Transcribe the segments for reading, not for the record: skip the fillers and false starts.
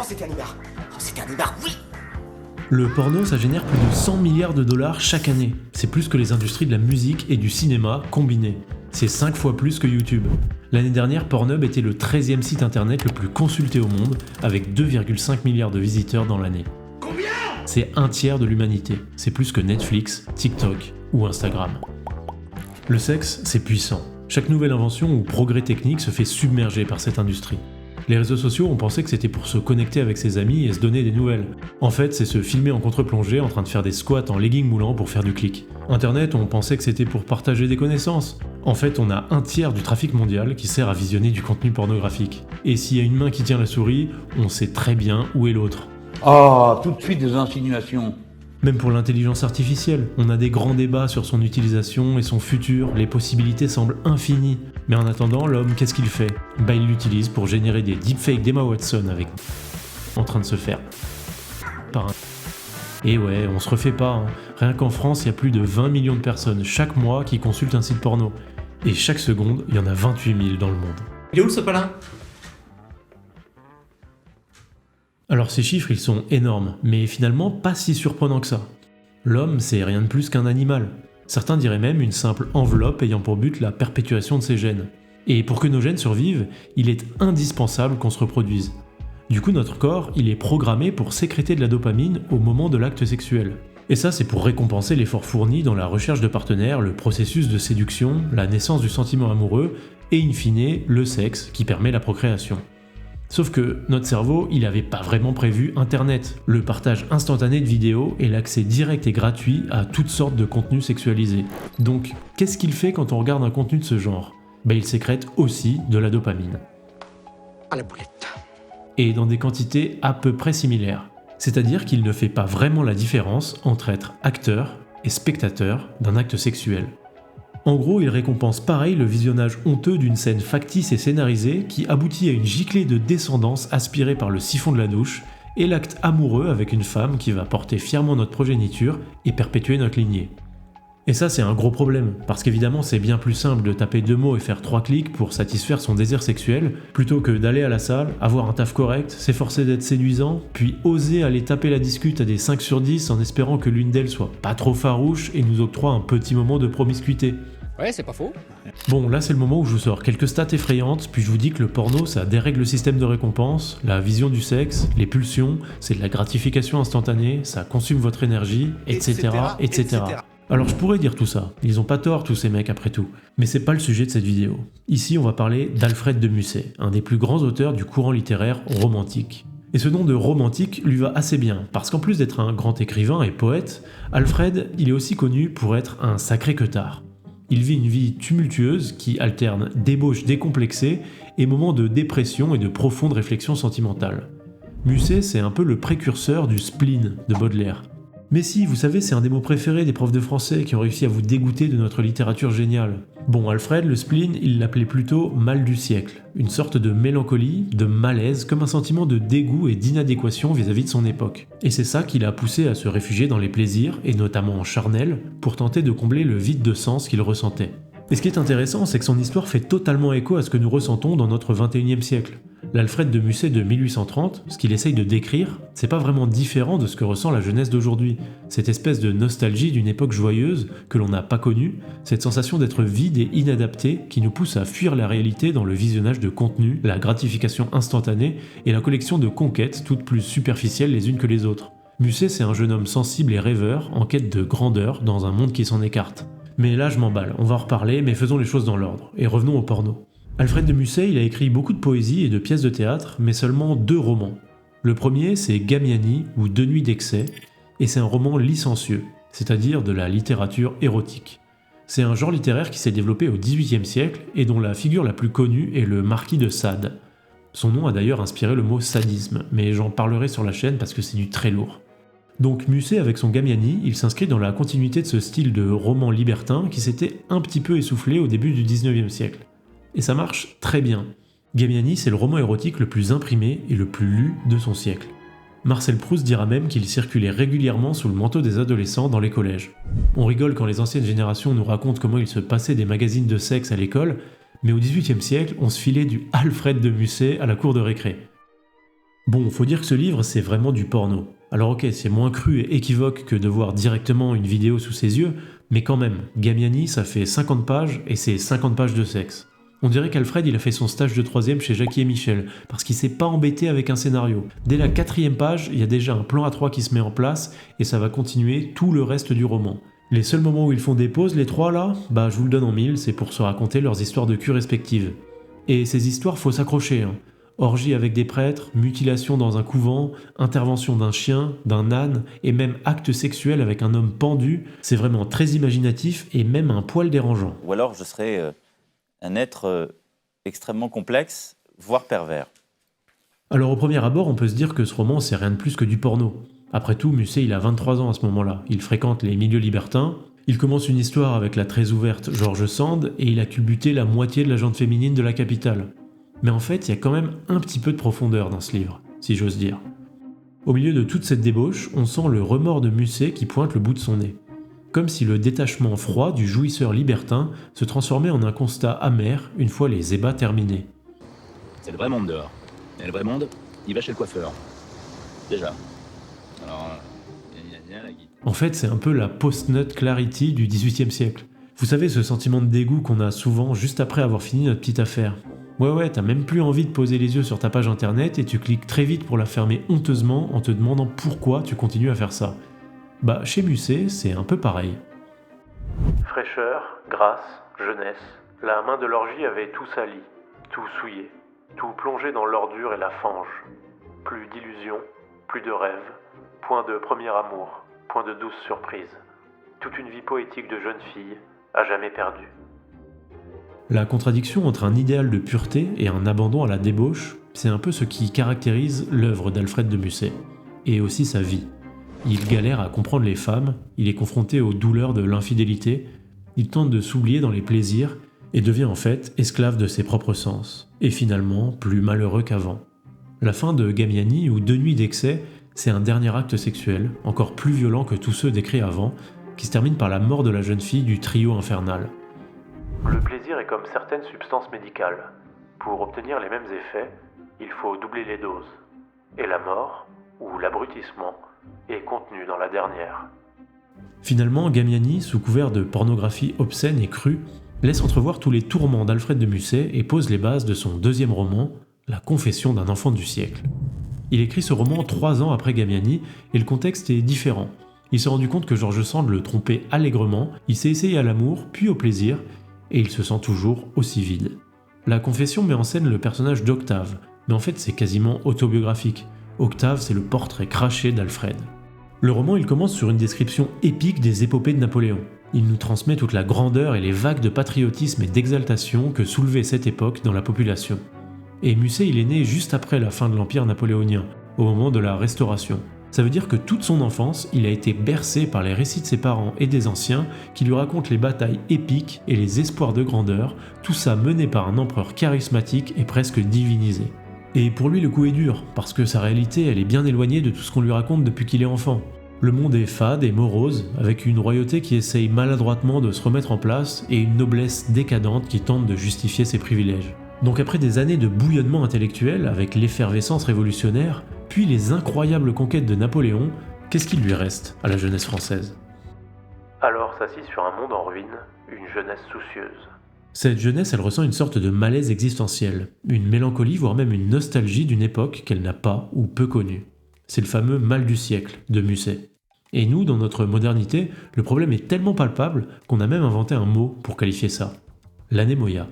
C'était Hannibal. C'était Hannibal, oui. Le porno, ça génère plus de 100 milliards de dollars chaque année. C'est plus que les industries de la musique et du cinéma combinées. C'est 5 fois plus que YouTube. L'année dernière, Pornhub était le 13e site internet le plus consulté au monde, avec 2,5 milliards de visiteurs dans l'année. Combien? C'est un tiers de l'humanité. C'est plus que Netflix, TikTok ou Instagram. Le sexe, c'est puissant. Chaque nouvelle invention ou progrès technique se fait submerger par cette industrie. Les réseaux sociaux, on pensait que c'était pour se connecter avec ses amis et se donner des nouvelles. En fait, c'est se filmer en contre-plongée en train de faire des squats en legging moulant pour faire du clic. Internet, on pensait que c'était pour partager des connaissances. En fait, on a un tiers du trafic mondial qui sert à visionner du contenu pornographique. Et s'il y a une main qui tient la souris, on sait très bien où est l'autre. Ah, tout de suite des insinuations. Même pour l'intelligence artificielle, on a des grands débats sur son utilisation et son futur, les possibilités semblent infinies. Mais en attendant, l'homme, qu'est-ce qu'il fait? Il l'utilise pour générer des deepfakes d'Emma Watson avec en train de se faire par un... Et ouais, on se refait pas, hein. Rien qu'en France, il y a plus de 20 millions de personnes chaque mois qui consultent un site porno. Et chaque seconde, il y en a 28 000 dans le monde. Il est où le sopalin? Alors ces chiffres, ils sont énormes, mais finalement pas si surprenants que ça. L'homme, c'est rien de plus qu'un animal. Certains diraient même une simple enveloppe ayant pour but la perpétuation de ses gènes. Et pour que nos gènes survivent, il est indispensable qu'on se reproduise. Du coup, notre corps, il est programmé pour sécréter de la dopamine au moment de l'acte sexuel. Et ça, c'est pour récompenser l'effort fourni dans la recherche de partenaires, le processus de séduction, la naissance du sentiment amoureux, et in fine, le sexe qui permet la procréation. Sauf que notre cerveau, il avait pas vraiment prévu Internet, le partage instantané de vidéos et l'accès direct et gratuit à toutes sortes de contenus sexualisés. Donc, qu'est-ce qu'il fait quand on regarde un contenu de ce genre? Il sécrète aussi de la dopamine. À la boulette. Et dans des quantités à peu près similaires. C'est-à-dire qu'il ne fait pas vraiment la différence entre être acteur et spectateur d'un acte sexuel. En gros, il récompense pareil le visionnage honteux d'une scène factice et scénarisée qui aboutit à une giclée de descendance aspirée par le siphon de la douche et l'acte amoureux avec une femme qui va porter fièrement notre progéniture et perpétuer notre lignée. Et ça, c'est un gros problème, parce qu'évidemment, c'est bien plus simple de taper 2 mots et faire 3 clics pour satisfaire son désir sexuel, plutôt que d'aller à la salle, avoir un taf correct, s'efforcer d'être séduisant, puis oser aller taper la discute à des 5 sur 10 en espérant que l'une d'elles soit pas trop farouche et nous octroie un petit moment de promiscuité. Ouais, c'est pas faux. Bon, là c'est le moment où je vous sors quelques stats effrayantes, puis je vous dis que le porno ça dérègle le système de récompense, la vision du sexe, les pulsions, c'est de la gratification instantanée, ça consomme votre énergie, etc. etc. Alors je pourrais dire tout ça, ils ont pas tort tous ces mecs après tout, mais c'est pas le sujet de cette vidéo. Ici on va parler d'Alfred de Musset, un des plus grands auteurs du courant littéraire romantique. Et ce nom de romantique lui va assez bien, parce qu'en plus d'être un grand écrivain et poète, Alfred il est aussi connu pour être un sacré queutard. Il vit une vie tumultueuse qui alterne débauche décomplexée et moments de dépression et de profonde réflexion sentimentale. Musset, c'est un peu le précurseur du spleen de Baudelaire. Mais si, vous savez, c'est un des mots préférés des profs de français qui ont réussi à vous dégoûter de notre littérature géniale. Bon, Alfred, le spleen, il l'appelait plutôt mal du siècle, une sorte de mélancolie, de malaise, comme un sentiment de dégoût et d'inadéquation vis-à-vis de son époque. Et c'est ça qui l'a poussé à se réfugier dans les plaisirs, et notamment charnels, pour tenter de combler le vide de sens qu'il ressentait. Et ce qui est intéressant, c'est que son histoire fait totalement écho à ce que nous ressentons dans notre 21e siècle. L'Alfred de Musset de 1830, ce qu'il essaye de décrire, c'est pas vraiment différent de ce que ressent la jeunesse d'aujourd'hui. Cette espèce de nostalgie d'une époque joyeuse que l'on n'a pas connue, cette sensation d'être vide et inadapté qui nous pousse à fuir la réalité dans le visionnage de contenu, la gratification instantanée et la collection de conquêtes toutes plus superficielles les unes que les autres. Musset, c'est un jeune homme sensible et rêveur en quête de grandeur dans un monde qui s'en écarte. Mais là je m'emballe, on va en reparler, mais faisons les choses dans l'ordre, et revenons au porno. Alfred de Musset, il a écrit beaucoup de poésie et de pièces de théâtre, mais seulement 2 romans. Le premier, c'est Gamiani, ou 2 nuits d'excès, et c'est un roman licencieux, c'est-à-dire de la littérature érotique. C'est un genre littéraire qui s'est développé au XVIIIe siècle, et dont la figure la plus connue est le marquis de Sade. Son nom a d'ailleurs inspiré le mot sadisme, mais j'en parlerai sur la chaîne parce que c'est du très lourd. Donc Musset, avec son Gamiani, il s'inscrit dans la continuité de ce style de roman libertin qui s'était un petit peu essoufflé au début du XIXe siècle. Et ça marche très bien. Gamiani, c'est le roman érotique le plus imprimé et le plus lu de son siècle. Marcel Proust dira même qu'il circulait régulièrement sous le manteau des adolescents dans les collèges. On rigole quand les anciennes générations nous racontent comment il se passait des magazines de sexe à l'école, mais au XVIIIe siècle, on se filait du Alfred de Musset à la cour de récré. Bon, faut dire que ce livre, c'est vraiment du porno. Alors ok, c'est moins cru et équivoque que de voir directement une vidéo sous ses yeux, mais quand même, Gamiani, ça fait 50 pages et c'est 50 pages de sexe. On dirait qu'Alfred, il a fait son stage de 3ème chez Jackie et Michel, parce qu'il s'est pas embêté avec un scénario. Dès la 4ème page, il y a déjà un plan A3 qui se met en place, et ça va continuer tout le reste du roman. Les seuls moments où ils font des pauses, les trois là, bah je vous le donne en mille, c'est pour se raconter leurs histoires de cul respectives. Et ces histoires, faut s'accrocher, hein. Orgie avec des prêtres, mutilation dans un couvent, intervention d'un chien, d'un âne, et même acte sexuel avec un homme pendu, c'est vraiment très imaginatif et même un poil dérangeant. Ou alors je serais un être extrêmement complexe, voire pervers. Alors au premier abord, on peut se dire que ce roman, c'est rien de plus que du porno. Après tout, Musset, il a 23 ans à ce moment-là, il fréquente les milieux libertins, il commence une histoire avec la très ouverte George Sand, et il a culbuté la moitié de la gente féminine de la capitale. Mais en fait, il y a quand même un petit peu de profondeur dans ce livre, si j'ose dire. Au milieu de toute cette débauche, on sent le remords de Musset qui pointe le bout de son nez. Comme si le détachement froid du jouisseur libertin se transformait en un constat amer une fois les ébats terminés. C'est le vrai monde dehors. Et le vrai monde, il va chez le coiffeur. Déjà. Alors, la guitare. En fait, c'est un peu la post-nut clarity du XVIIIe siècle. Vous savez, ce sentiment de dégoût qu'on a souvent juste après avoir fini notre petite affaire. Ouais, t'as même plus envie de poser les yeux sur ta page internet et tu cliques très vite pour la fermer honteusement en te demandant pourquoi tu continues à faire ça. Bah, chez Musset, c'est un peu pareil. Fraîcheur, grâce, jeunesse, la main de l'orgie avait tout sali, tout souillé, tout plongé dans l'ordure et la fange. Plus d'illusions, plus de rêves, point de premier amour, point de douce surprise. Toute une vie poétique de jeune fille, à jamais perdue. La contradiction entre un idéal de pureté et un abandon à la débauche, c'est un peu ce qui caractérise l'œuvre d'Alfred de Musset, et aussi sa vie. Il galère à comprendre les femmes, il est confronté aux douleurs de l'infidélité, il tente de s'oublier dans les plaisirs, et devient en fait esclave de ses propres sens, et finalement plus malheureux qu'avant. La fin de Gamiani, ou 2 nuits d'excès, c'est un dernier acte sexuel, encore plus violent que tous ceux décrits avant, qui se termine par la mort de la jeune fille du trio infernal. Le plaisir est comme certaines substances médicales. Pour obtenir les mêmes effets, il faut doubler les doses. Et la mort, ou l'abrutissement, est contenu dans la dernière. Finalement, Gamiani, sous couvert de pornographie obscène et crue, laisse entrevoir tous les tourments d'Alfred de Musset et pose les bases de son 2e roman, La confession d'un enfant du siècle. Il écrit ce roman 3 ans après Gamiani, et le contexte est différent. Il s'est rendu compte que George Sand le trompait allègrement, il s'est essayé à l'amour, puis au plaisir, et il se sent toujours aussi vide. La confession met en scène le personnage d'Octave, mais en fait c'est quasiment autobiographique. Octave, c'est le portrait craché d'Alfred. Le roman, il commence sur une description épique des épopées de Napoléon. Il nous transmet toute la grandeur et les vagues de patriotisme et d'exaltation que soulevait cette époque dans la population. Et Musset, il est né juste après la fin de l'Empire napoléonien, au moment de la Restauration. Ça veut dire que toute son enfance, il a été bercé par les récits de ses parents et des anciens qui lui racontent les batailles épiques et les espoirs de grandeur, tout ça mené par un empereur charismatique et presque divinisé. Et pour lui, le coup est dur, parce que sa réalité, elle est bien éloignée de tout ce qu'on lui raconte depuis qu'il est enfant. Le monde est fade et morose, avec une royauté qui essaye maladroitement de se remettre en place et une noblesse décadente qui tente de justifier ses privilèges. Donc après des années de bouillonnement intellectuel, avec l'effervescence révolutionnaire, puis les incroyables conquêtes de Napoléon, qu'est-ce qu'il lui reste à la jeunesse française ? Alors s'assit sur un monde en ruine, une jeunesse soucieuse. Cette jeunesse, elle ressent une sorte de malaise existentiel, une mélancolie, voire même une nostalgie d'une époque qu'elle n'a pas ou peu connue. C'est le fameux mal du siècle de Musset. Et nous, dans notre modernité, le problème est tellement palpable qu'on a même inventé un mot pour qualifier ça. L'anémoïa.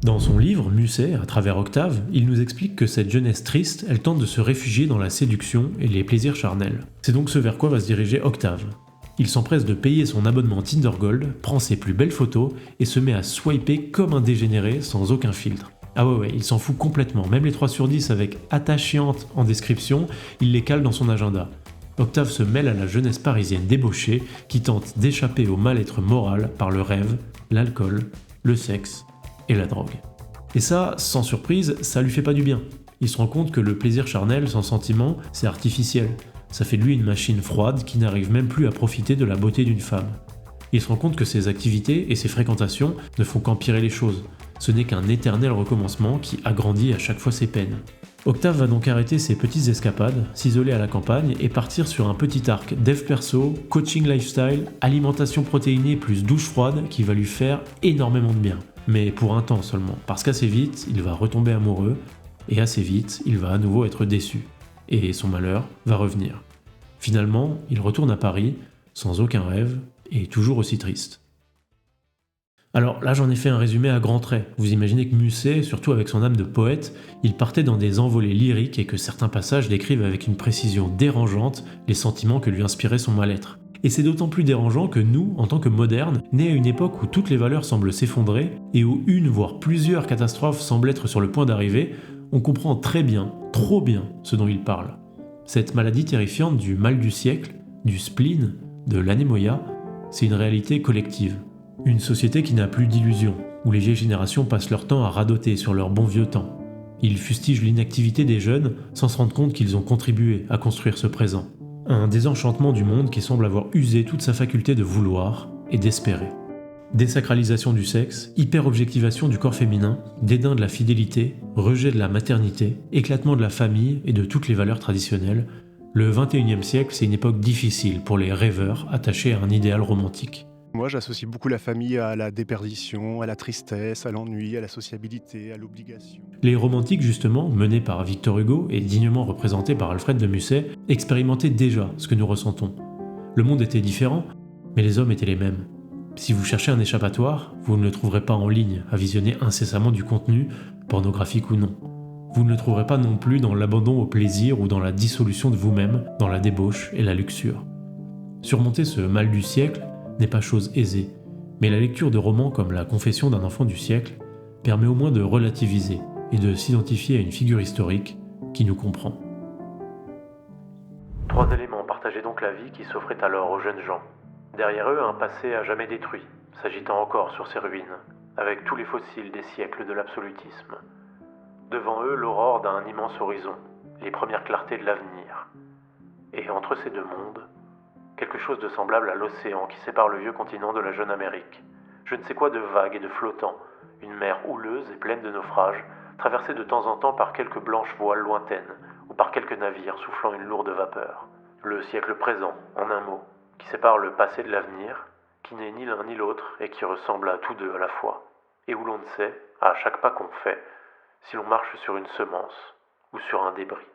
Dans son livre, Musset, à travers Octave, il nous explique que cette jeunesse triste, elle tente de se réfugier dans la séduction et les plaisirs charnels. C'est donc ce vers quoi va se diriger Octave. Il s'empresse de payer son abonnement Tinder Gold, prend ses plus belles photos et se met à swiper comme un dégénéré sans aucun filtre. Ah ouais, il s'en fout complètement, même les 3 sur 10 avec attachante en description, il les cale dans son agenda. Octave se mêle à la jeunesse parisienne débauchée qui tente d'échapper au mal-être moral par le rêve, l'alcool, le sexe et la drogue. Et ça, sans surprise, ça lui fait pas du bien. Il se rend compte que le plaisir charnel sans sentiment, c'est artificiel. Ça fait de lui une machine froide qui n'arrive même plus à profiter de la beauté d'une femme. Il se rend compte que ses activités et ses fréquentations ne font qu'empirer les choses. Ce n'est qu'un éternel recommencement qui agrandit à chaque fois ses peines. Octave va donc arrêter ses petites escapades, s'isoler à la campagne et partir sur un petit arc dev perso, coaching lifestyle, alimentation protéinée plus douche froide qui va lui faire énormément de bien. Mais pour un temps seulement, parce qu'assez vite, il va retomber amoureux et assez vite, il va à nouveau être déçu. Et son malheur va revenir. Finalement, il retourne à Paris, sans aucun rêve et toujours aussi triste. Alors là, j'en ai fait un résumé à grands traits. Vous imaginez que Musset, surtout avec son âme de poète, il partait dans des envolées lyriques et que certains passages décrivent avec une précision dérangeante les sentiments que lui inspirait son mal-être. Et c'est d'autant plus dérangeant que nous, en tant que modernes, nés à une époque où toutes les valeurs semblent s'effondrer et où une voire plusieurs catastrophes semblent être sur le point d'arriver, on comprend très bien, trop bien, ce dont il parle. Cette maladie terrifiante du mal du siècle, du spleen, de l'anémoïa, c'est une réalité collective. Une société qui n'a plus d'illusions, où les vieilles générations passent leur temps à radoter sur leur bon vieux temps. Ils fustigent l'inactivité des jeunes sans se rendre compte qu'ils ont contribué à construire ce présent. Un désenchantement du monde qui semble avoir usé toute sa faculté de vouloir et d'espérer. Désacralisation du sexe, hyper-objectivation du corps féminin, dédain de la fidélité, rejet de la maternité, éclatement de la famille et de toutes les valeurs traditionnelles, le XXIe siècle, c'est une époque difficile pour les rêveurs attachés à un idéal romantique. Moi, j'associe beaucoup la famille à la déperdition, à la tristesse, à l'ennui, à la sociabilité, à l'obligation. Les romantiques, justement, menés par Victor Hugo et dignement représentés par Alfred de Musset, expérimentaient déjà ce que nous ressentons. Le monde était différent, mais les hommes étaient les mêmes. Si vous cherchez un échappatoire, vous ne le trouverez pas en ligne, à visionner incessamment du contenu, pornographique ou non. Vous ne le trouverez pas non plus dans l'abandon au plaisir ou dans la dissolution de vous-même, dans la débauche et la luxure. Surmonter ce mal du siècle n'est pas chose aisée, mais la lecture de romans comme La Confession d'un enfant du siècle permet au moins de relativiser et de s'identifier à une figure historique qui nous comprend. 3 éléments partageaient donc la vie qui s'offrait alors aux jeunes gens. Derrière eux, un passé à jamais détruit, s'agitant encore sur ses ruines, avec tous les fossiles des siècles de l'absolutisme. Devant eux, l'aurore d'un immense horizon, les premières clartés de l'avenir. Et entre ces deux mondes, quelque chose de semblable à l'océan qui sépare le vieux continent de la jeune Amérique. Je ne sais quoi de vague et de flottant, une mer houleuse et pleine de naufrages, traversée de temps en temps par quelques blanches voiles lointaines, ou par quelques navires soufflant une lourde vapeur. Le siècle présent, en un mot, qui sépare le passé de l'avenir, qui n'est ni l'un ni l'autre et qui ressemble à tous deux à la fois, et où l'on ne sait, à chaque pas qu'on fait, si l'on marche sur une semence ou sur un débris.